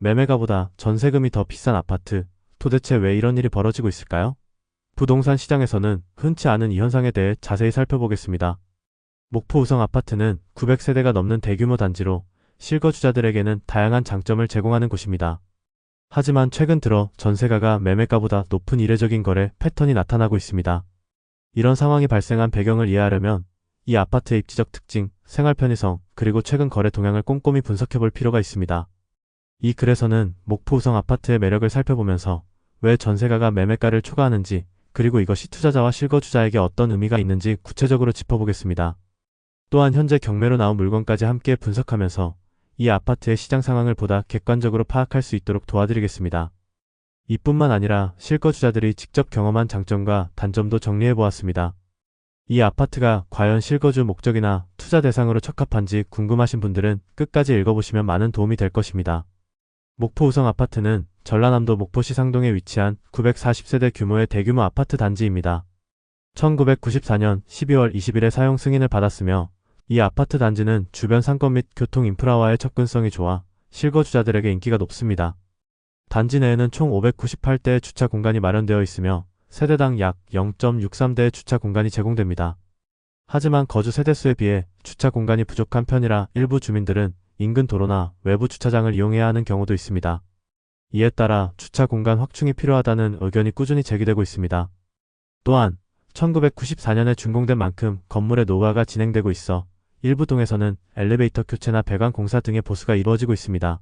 매매가보다 전세금이 더 비싼 아파트, 도대체 왜 이런 일이 벌어지고 있을까요? 부동산 시장에서는 흔치 않은 이 현상에 대해 자세히 살펴보겠습니다. 목포 우성 아파트는 900세대가 넘는 대규모 단지로 실거주자들에게는 다양한 장점을 제공하는 곳입니다. 하지만 최근 들어 전세가가 매매가보다 높은 이례적인 거래 패턴이 나타나고 있습니다. 이런 상황이 발생한 배경을 이해하려면 이 아파트의 입지적 특징, 생활 편의성, 그리고 최근 거래 동향을 꼼꼼히 분석해볼 필요가 있습니다. 이 글에서는 목포 우성 아파트의 매력을 살펴보면서 왜 전세가가 매매가를 초과하는지, 그리고 이것이 투자자와 실거주자에게 어떤 의미가 있는지 구체적으로 짚어보겠습니다. 또한 현재 경매로 나온 물건까지 함께 분석하면서 이 아파트의 시장 상황을 보다 객관적으로 파악할 수 있도록 도와드리겠습니다. 이뿐만 아니라 실거주자들이 직접 경험한 장점과 단점도 정리해보았습니다. 이 아파트가 과연 실거주 목적이나 투자 대상으로 적합한지 궁금하신 분들은 끝까지 읽어보시면 많은 도움이 될 것입니다. 목포 우성 아파트는 전라남도 목포시 상동에 위치한 940세대 규모의 대규모 아파트 단지입니다. 1994년 12월 20일에 사용 승인을 받았으며 이 아파트 단지는 주변 상권 및 교통 인프라와의 접근성이 좋아 실거주자들에게 인기가 높습니다. 단지 내에는 총 598대의 주차 공간이 마련되어 있으며 세대당 약 0.63대의 주차 공간이 제공됩니다. 하지만 거주 세대수에 비해 주차 공간이 부족한 편이라 일부 주민들은 인근 도로나 외부 주차장을 이용해야 하는 경우도 있습니다. 이에 따라 주차 공간 확충이 필요하다는 의견이 꾸준히 제기되고 있습니다. 또한 1994년에 준공된 만큼 건물의 노후화가 진행되고 있어 일부 동에서는 엘리베이터 교체나 배관 공사 등의 보수가 이루어지고 있습니다.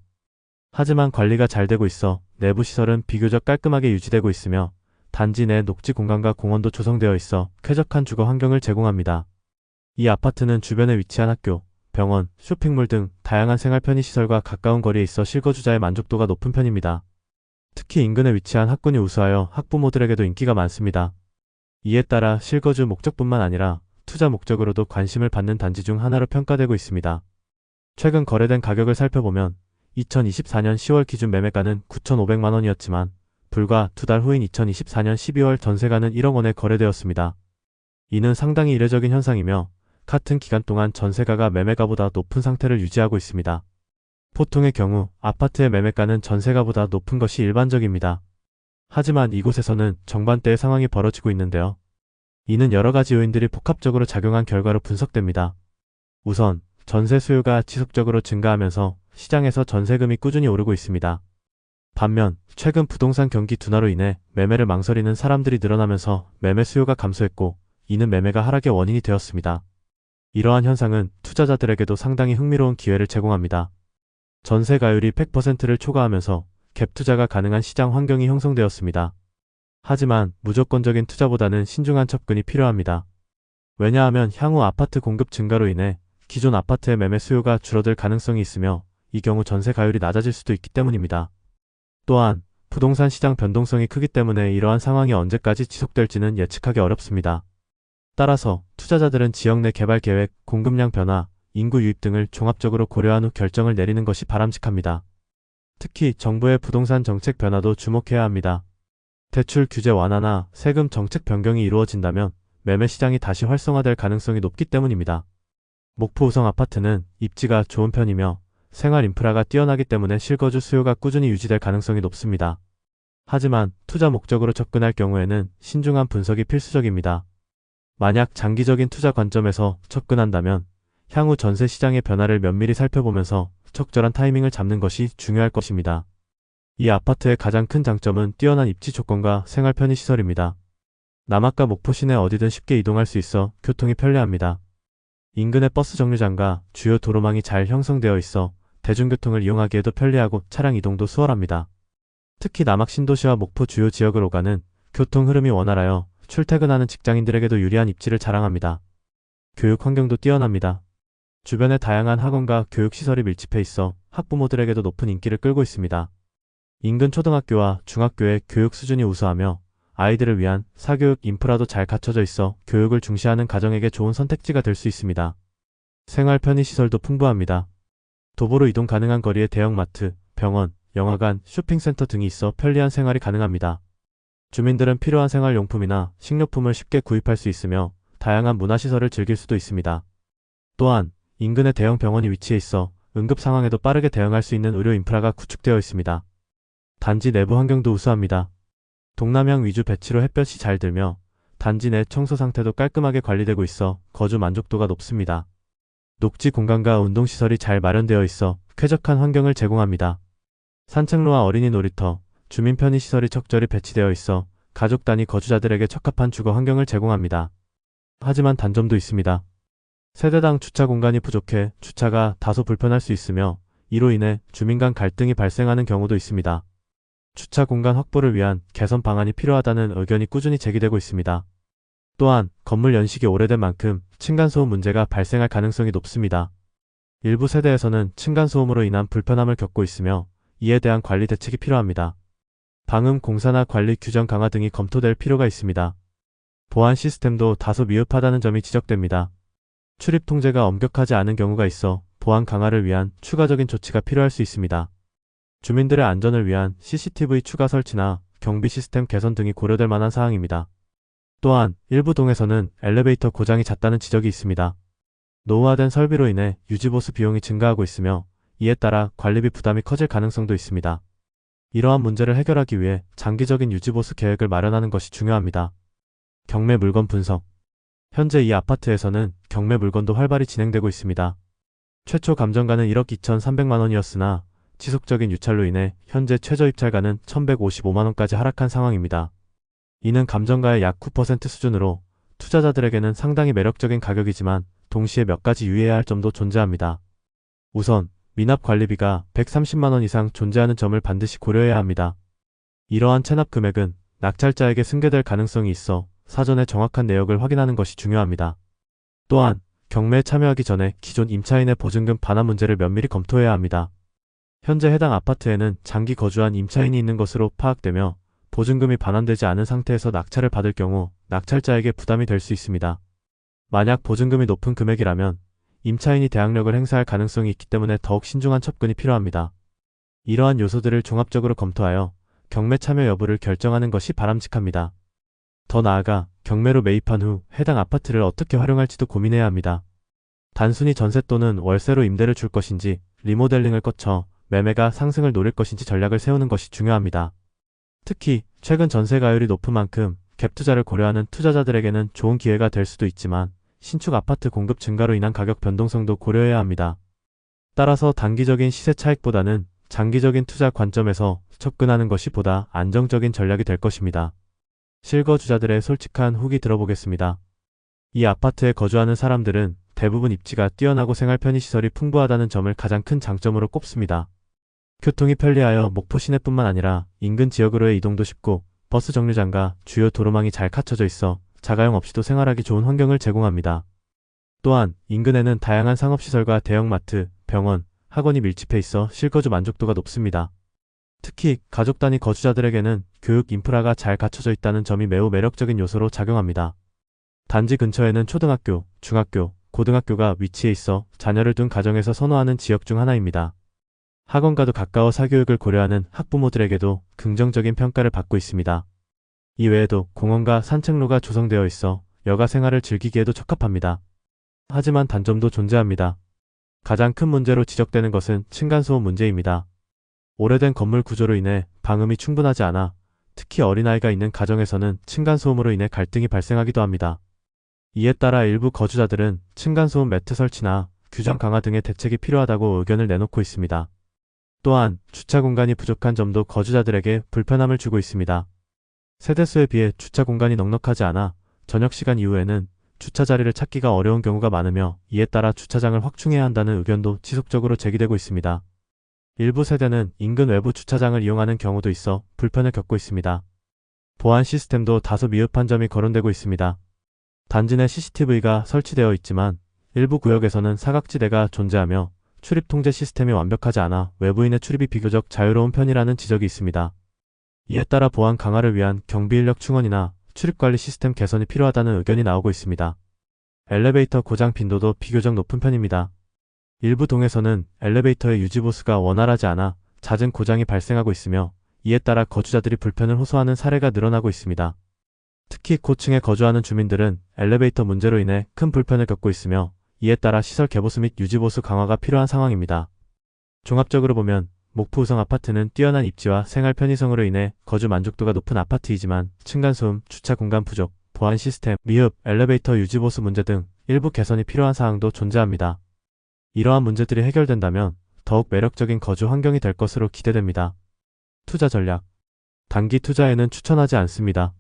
하지만 관리가 잘 되고 있어 내부 시설은 비교적 깔끔하게 유지되고 있으며 단지 내 녹지 공간과 공원도 조성되어 있어 쾌적한 주거 환경을 제공합니다. 이 아파트는 주변에 위치한 학교, 병원, 쇼핑몰 등 다양한 생활 편의시설과 가까운 거리에 있어 실거주자의 만족도가 높은 편입니다. 특히 인근에 위치한 학군이 우수하여 학부모들에게도 인기가 많습니다. 이에 따라 실거주 목적뿐만 아니라 투자 목적으로도 관심을 받는 단지 중 하나로 평가되고 있습니다. 최근 거래된 가격을 살펴보면 2024년 10월 기준 매매가는 9,500만 원이었지만 불과 2달 후인 2024년 12월 전세가는 1억 원에 거래되었습니다. 이는 상당히 이례적인 현상이며 같은 기간 동안 전세가가 매매가보다 높은 상태를 유지하고 있습니다. 보통의 경우 아파트의 매매가는 전세가보다 높은 것이 일반적입니다. 하지만 이곳에서는 정반대의 상황이 벌어지고 있는데요. 이는 여러 가지 요인들이 복합적으로 작용한 결과로 분석됩니다. 우선 전세 수요가 지속적으로 증가하면서 시장에서 전세금이 꾸준히 오르고 있습니다. 반면 최근 부동산 경기 둔화로 인해 매매를 망설이는 사람들이 늘어나면서 매매 수요가 감소했고 이는 매매가 하락의 원인이 되었습니다. 이러한 현상은 투자자들에게도 상당히 흥미로운 기회를 제공합니다. 전세 가율이 100%를 초과하면서 갭 투자가 가능한 시장 환경이 형성되었습니다. 하지만 무조건적인 투자보다는 신중한 접근이 필요합니다. 왜냐하면 향후 아파트 공급 증가로 인해 기존 아파트의 매매 수요가 줄어들 가능성이 있으며 이 경우 전세 가율이 낮아질 수도 있기 때문입니다. 또한 부동산 시장 변동성이 크기 때문에 이러한 상황이 언제까지 지속될지는 예측하기 어렵습니다. 따라서 투자자들은 지역 내 개발 계획, 공급량 변화, 인구 유입 등을 종합적으로 고려한 후 결정을 내리는 것이 바람직합니다. 특히 정부의 부동산 정책 변화도 주목해야 합니다. 대출 규제 완화나 세금 정책 변경이 이루어진다면 매매 시장이 다시 활성화될 가능성이 높기 때문입니다. 목포 우성 아파트는 입지가 좋은 편이며 생활 인프라가 뛰어나기 때문에 실거주 수요가 꾸준히 유지될 가능성이 높습니다. 하지만 투자 목적으로 접근할 경우에는 신중한 분석이 필수적입니다. 만약 장기적인 투자 관점에서 접근한다면 향후 전세 시장의 변화를 면밀히 살펴보면서 적절한 타이밍을 잡는 것이 중요할 것입니다. 이 아파트의 가장 큰 장점은 뛰어난 입지 조건과 생활 편의시설입니다. 남학과 목포 시내 어디든 쉽게 이동할 수 있어 교통이 편리합니다. 인근의 버스 정류장과 주요 도로망이 잘 형성되어 있어 대중교통을 이용하기에도 편리하고 차량 이동도 수월합니다. 특히 남학 신도시와 목포 주요 지역을 오가는 교통 흐름이 원활하여 출퇴근하는 직장인들에게도 유리한 입지를 자랑합니다. 교육 환경도 뛰어납니다. 주변에 다양한 학원과 교육시설이 밀집해 있어 학부모들에게도 높은 인기를 끌고 있습니다. 인근 초등학교와 중학교의 교육 수준이 우수하며 아이들을 위한 사교육 인프라도 잘 갖춰져 있어 교육을 중시하는 가정에게 좋은 선택지가 될 수 있습니다. 생활 편의시설도 풍부합니다. 도보로 이동 가능한 거리에 대형마트, 병원, 영화관, 쇼핑센터 등이 있어 편리한 생활이 가능합니다. 주민들은 필요한 생활용품이나 식료품을 쉽게 구입할 수 있으며 다양한 문화시설을 즐길 수도 있습니다. 또한 인근에 대형 병원이 위치해 있어 응급 상황에도 빠르게 대응할 수 있는 의료 인프라가 구축되어 있습니다. 단지 내부 환경도 우수합니다. 동남향 위주 배치로 햇볕이 잘 들며 단지 내 청소 상태도 깔끔하게 관리되고 있어 거주 만족도가 높습니다. 녹지 공간과 운동시설이 잘 마련되어 있어 쾌적한 환경을 제공합니다. 산책로와 어린이 놀이터, 주민 편의시설이 적절히 배치되어 있어 가족 단위 거주자들에게 적합한 주거 환경을 제공합니다. 하지만 단점도 있습니다. 세대당 주차 공간이 부족해 주차가 다소 불편할 수 있으며 이로 인해 주민 간 갈등이 발생하는 경우도 있습니다. 주차 공간 확보를 위한 개선 방안이 필요하다는 의견이 꾸준히 제기되고 있습니다. 또한 건물 연식이 오래된 만큼 층간소음 문제가 발생할 가능성이 높습니다. 일부 세대에서는 층간소음으로 인한 불편함을 겪고 있으며 이에 대한 관리 대책이 필요합니다. 방음 공사나 관리 규정 강화 등이 검토될 필요가 있습니다. 보안 시스템도 다소 미흡하다는 점이 지적됩니다. 출입 통제가 엄격하지 않은 경우가 있어 보안 강화를 위한 추가적인 조치가 필요할 수 있습니다. 주민들의 안전을 위한 CCTV 추가 설치나 경비 시스템 개선 등이 고려될 만한 사항입니다. 또한 일부 동에서는 엘리베이터 고장이 잦다는 지적이 있습니다. 노후화된 설비로 인해 유지보수 비용이 증가하고 있으며 이에 따라 관리비 부담이 커질 가능성도 있습니다. 이러한 문제를 해결하기 위해 장기적인 유지보수 계획을 마련하는 것이 중요합니다. 경매 물건 분석. 현재 이 아파트에서는 경매 물건도 활발히 진행되고 있습니다. 최초 감정가는 1억 2,300만 원이었으나 지속적인 유찰로 인해 현재 최저 입찰가는 1,155만 원까지 하락한 상황입니다. 이는 감정가의 약 9% 수준으로 투자자들에게는 상당히 매력적인 가격이지만 동시에 몇 가지 유의해야 할 점도 존재합니다. 우선 미납 관리비가 130만 원 이상 존재하는 점을 반드시 고려해야 합니다. 이러한 체납 금액은 낙찰자에게 승계될 가능성이 있어 사전에 정확한 내역을 확인하는 것이 중요합니다. 또한 경매에 참여하기 전에 기존 임차인의 보증금 반환 문제를 면밀히 검토해야 합니다. 현재 해당 아파트에는 장기 거주한 임차인이 있는 것으로 파악되며 보증금이 반환되지 않은 상태에서 낙찰을 받을 경우 낙찰자에게 부담이 될 수 있습니다. 만약 보증금이 높은 금액이라면 임차인이 대항력을 행사할 가능성이 있기 때문에 더욱 신중한 접근이 필요합니다. 이러한 요소들을 종합적으로 검토하여 경매 참여 여부를 결정하는 것이 바람직합니다. 더 나아가 경매로 매입한 후 해당 아파트를 어떻게 활용할지도 고민해야 합니다. 단순히 전세 또는 월세로 임대를 줄 것인지 리모델링을 거쳐 매매가 상승을 노릴 것인지 전략을 세우는 것이 중요합니다. 특히 최근 전세 가율이 높은 만큼 갭 투자를 고려하는 투자자들에게는 좋은 기회가 될 수도 있지만 신축 아파트 공급 증가로 인한 가격 변동성도 고려해야 합니다. 따라서 단기적인 시세 차익보다는 장기적인 투자 관점에서 접근하는 것이 보다 안정적인 전략이 될 것입니다. 실거주자들의 솔직한 후기 들어보겠습니다. 이 아파트에 거주하는 사람들은 대부분 입지가 뛰어나고 생활 편의시설이 풍부하다는 점을 가장 큰 장점으로 꼽습니다. 교통이 편리하여 목포 시내뿐만 아니라 인근 지역으로의 이동도 쉽고 버스 정류장과 주요 도로망이 잘 갖춰져 있어 자가용 없이도 생활하기 좋은 환경을 제공합니다. 또한 인근에는 다양한 상업시설과 대형마트, 병원, 학원이 밀집해 있어 실거주 만족도가 높습니다. 특히 가족 단위 거주자들에게는 교육 인프라가 잘 갖춰져 있다는 점이 매우 매력적인 요소로 작용합니다. 단지 근처에는 초등학교, 중학교, 고등학교가 위치해 있어 자녀를 둔 가정에서 선호하는 지역 중 하나입니다. 학원과도 가까워 사교육을 고려하는 학부모들에게도 긍정적인 평가를 받고 있습니다. 이외에도 공원과 산책로가 조성되어 있어 여가 생활을 즐기기에도 적합합니다. 하지만 단점도 존재합니다. 가장 큰 문제로 지적되는 것은 층간소음 문제입니다. 오래된 건물 구조로 인해 방음이 충분하지 않아 특히 어린아이가 있는 가정에서는 층간소음으로 인해 갈등이 발생하기도 합니다. 이에 따라 일부 거주자들은 층간소음 매트 설치나 규정 강화 등의 대책이 필요하다고 의견을 내놓고 있습니다. 또한 주차 공간이 부족한 점도 거주자들에게 불편함을 주고 있습니다. 세대수에 비해 주차 공간이 넉넉하지 않아 저녁 시간 이후에는 주차 자리를 찾기가 어려운 경우가 많으며 이에 따라 주차장을 확충해야 한다는 의견도 지속적으로 제기되고 있습니다. 일부 세대는 인근 외부 주차장을 이용하는 경우도 있어 불편을 겪고 있습니다. 보안 시스템도 다소 미흡한 점이 거론되고 있습니다. 단지 내 CCTV가 설치되어 있지만 일부 구역에서는 사각지대가 존재하며 출입 통제 시스템이 완벽하지 않아 외부인의 출입이 비교적 자유로운 편이라는 지적이 있습니다. 이에 따라 보안 강화를 위한 경비 인력 충원이나 출입관리 시스템 개선이 필요하다는 의견이 나오고 있습니다. 엘리베이터 고장 빈도도 비교적 높은 편입니다. 일부 동에서는 엘리베이터의 유지보수가 원활하지 않아 잦은 고장이 발생하고 있으며 이에 따라 거주자들이 불편을 호소하는 사례가 늘어나고 있습니다. 특히 고층에 거주하는 주민들은 엘리베이터 문제로 인해 큰 불편을 겪고 있으며 이에 따라 시설 개보수 및 유지보수 강화가 필요한 상황입니다. 종합적으로 보면 목포 우성 아파트는 뛰어난 입지와 생활 편의성으로 인해 거주 만족도가 높은 아파트이지만 층간소음, 주차 공간 부족, 보안 시스템, 미흡, 엘리베이터 유지 보수 문제 등 일부 개선이 필요한 사항도 존재합니다. 이러한 문제들이 해결된다면 더욱 매력적인 거주 환경이 될 것으로 기대됩니다. 투자 전략. 단기 투자에는 추천하지 않습니다.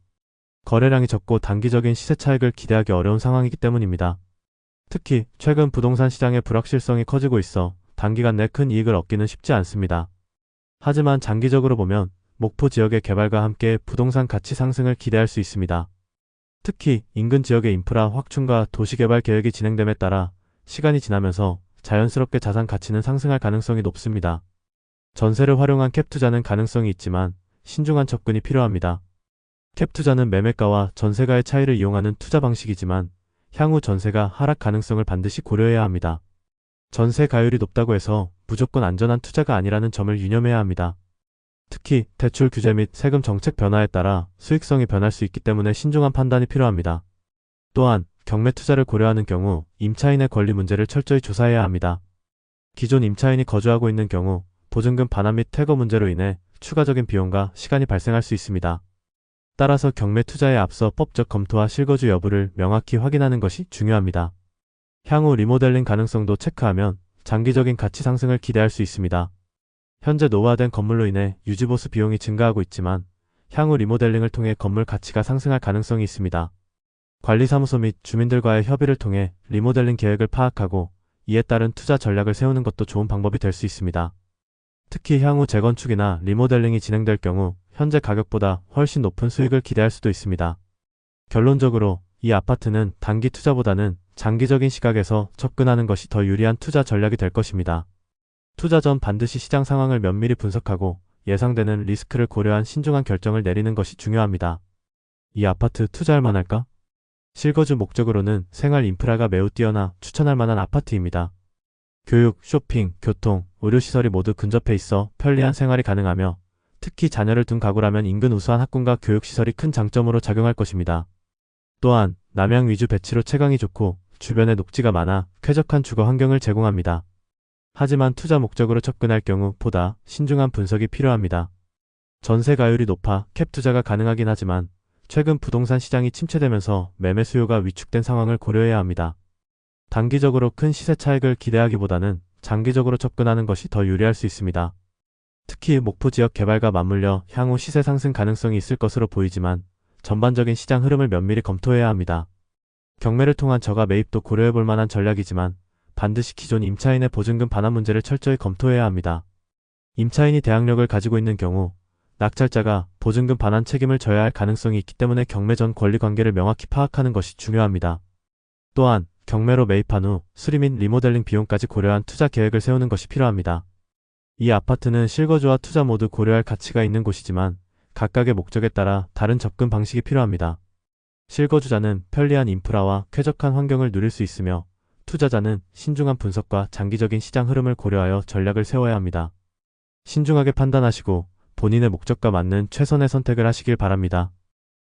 거래량이 적고 단기적인 시세 차익을 기대하기 어려운 상황이기 때문입니다. 특히 최근 부동산 시장의 불확실성이 커지고 있어 단기간 내 큰 이익을 얻기는 쉽지 않습니다. 하지만 장기적으로 보면 목포 지역의 개발과 함께 부동산 가치 상승을 기대할 수 있습니다. 특히 인근 지역의 인프라 확충과 도시개발 계획이 진행됨에 따라 시간이 지나면서 자연스럽게 자산 가치는 상승할 가능성이 높습니다. 전세를 활용한 캡 투자는 가능성이 있지만 신중한 접근이 필요합니다. 캡 투자는 매매가와 전세가의 차이를 이용하는 투자 방식이지만 향후 전세가 하락 가능성을 반드시 고려해야 합니다. 전세 가율이 높다고 해서 무조건 안전한 투자가 아니라는 점을 유념해야 합니다. 특히 대출 규제 및 세금 정책 변화에 따라 수익성이 변할 수 있기 때문에 신중한 판단이 필요합니다. 또한 경매 투자를 고려하는 경우 임차인의 권리 문제를 철저히 조사해야 합니다. 기존 임차인이 거주하고 있는 경우 보증금 반환 및 퇴거 문제로 인해 추가적인 비용과 시간이 발생할 수 있습니다. 따라서 경매 투자에 앞서 법적 검토와 실거주 여부를 명확히 확인하는 것이 중요합니다. 향후 리모델링 가능성도 체크하면 장기적인 가치 상승을 기대할 수 있습니다. 현재 노후화된 건물로 인해 유지보수 비용이 증가하고 있지만 향후 리모델링을 통해 건물 가치가 상승할 가능성이 있습니다. 관리사무소 및 주민들과의 협의를 통해 리모델링 계획을 파악하고 이에 따른 투자 전략을 세우는 것도 좋은 방법이 될 수 있습니다. 특히 향후 재건축이나 리모델링이 진행될 경우 현재 가격보다 훨씬 높은 수익을 기대할 수도 있습니다. 결론적으로 이 아파트는 단기 투자보다는 장기적인 시각에서 접근하는 것이 더 유리한 투자 전략이 될 것입니다. 투자 전 반드시 시장 상황을 면밀히 분석하고 예상되는 리스크를 고려한 신중한 결정을 내리는 것이 중요합니다. 이 아파트 투자할 만할까? 실거주 목적으로는 생활 인프라가 매우 뛰어나 추천할 만한 아파트입니다. 교육, 쇼핑, 교통, 의료시설이 모두 근접해 있어 편리한 생활이 가능하며 특히 자녀를 둔 가구라면 인근 우수한 학군과 교육시설이 큰 장점으로 작용할 것입니다. 또한 남향 위주 배치로 채광이 좋고 주변에 녹지가 많아 쾌적한 주거 환경을 제공합니다. 하지만 투자 목적으로 접근할 경우 보다 신중한 분석이 필요합니다. 전세 가율이 높아 캡 투자가 가능하긴 하지만 최근 부동산 시장이 침체되면서 매매 수요가 위축된 상황을 고려해야 합니다. 단기적으로 큰 시세 차익을 기대하기보다는 장기적으로 접근하는 것이 더 유리할 수 있습니다. 특히 목포 지역 개발과 맞물려 향후 시세 상승 가능성이 있을 것으로 보이지만 전반적인 시장 흐름을 면밀히 검토해야 합니다. 경매를 통한 저가 매입도 고려해 볼 만한 전략이지만 반드시 기존 임차인의 보증금 반환 문제를 철저히 검토해야 합니다. 임차인이 대항력을 가지고 있는 경우 낙찰자가 보증금 반환 책임을 져야 할 가능성이 있기 때문에 경매 전 권리관계를 명확히 파악하는 것이 중요합니다. 또한 경매로 매입한 후 수리 및 리모델링 비용까지 고려한 투자 계획을 세우는 것이 필요합니다. 이 아파트는 실거주와 투자 모두 고려할 가치가 있는 곳이지만 각각의 목적에 따라 다른 접근 방식이 필요합니다. 실거주자는 편리한 인프라와 쾌적한 환경을 누릴 수 있으며 투자자는 신중한 분석과 장기적인 시장 흐름을 고려하여 전략을 세워야 합니다. 신중하게 판단하시고 본인의 목적과 맞는 최선의 선택을 하시길 바랍니다.